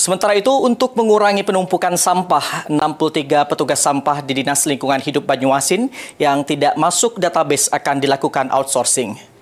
Sementara itu, untuk mengurangi penumpukan sampah, 63 petugas sampah di Dinas Lingkungan Hidup Banyuasin yang tidak masuk database akan dilakukan outsourcing.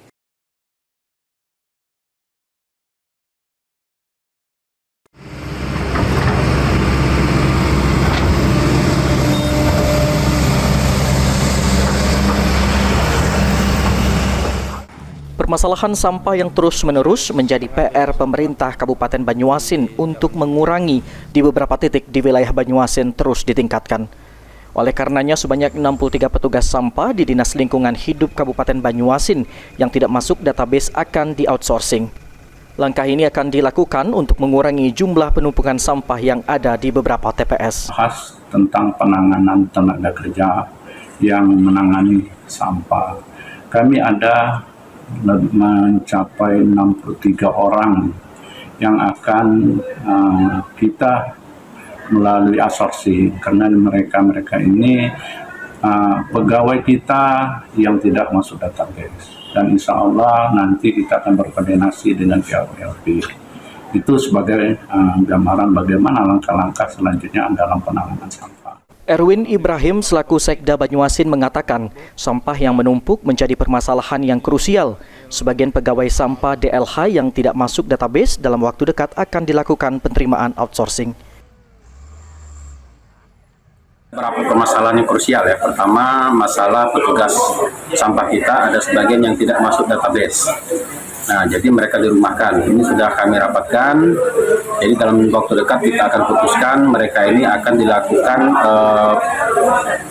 Permasalahan sampah yang terus-menerus menjadi PR pemerintah Kabupaten Banyuasin untuk mengurangi di beberapa titik di wilayah Banyuasin terus ditingkatkan. Oleh karenanya, sebanyak 63 petugas sampah di Dinas Lingkungan Hidup Kabupaten Banyuasin yang tidak masuk database akan di-outsourcing. Langkah ini akan dilakukan untuk mengurangi jumlah penumpukan sampah yang ada di beberapa TPS. Bahas tentang penanganan tenaga kerja yang menangani sampah. Kami ada mencapai 63 orang yang akan kita melalui outsourcing, karena mereka ini pegawai kita yang tidak masuk database, dan insya Allah nanti kita akan berkoordinasi dengan pihak PLP. Itu sebagai gambaran bagaimana langkah-langkah selanjutnya dalam penanganan sampah. Erwin Ibrahim selaku Sekda Banyuasin mengatakan sampah yang menumpuk menjadi permasalahan yang krusial. Sebagian pegawai sampah DLH yang tidak masuk database dalam waktu dekat akan dilakukan penerimaan outsourcing. Beberapa permasalahan yang krusial ya. Pertama, masalah petugas sampah kita ada sebagian yang tidak masuk database. Nah, jadi mereka dirumahkan. Ini sudah kami rapatkan. Jadi dalam waktu dekat kita akan putuskan mereka ini akan dilakukan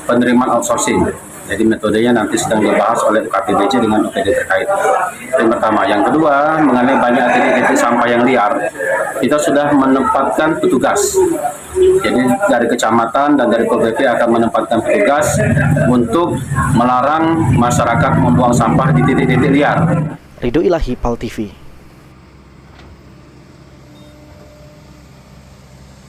penerimaan outsourcing. Jadi metodenya nanti sedang dibahas oleh UKPBC dengan OPD terkait. Yang pertama. Yang kedua, mengenai banyak titik-titik sampah yang liar, kita sudah menempatkan petugas. Jadi dari kecamatan dan dari PBP akan menempatkan petugas untuk melarang masyarakat membuang sampah di titik-titik liar. Ridho Ilahi, PAL TV.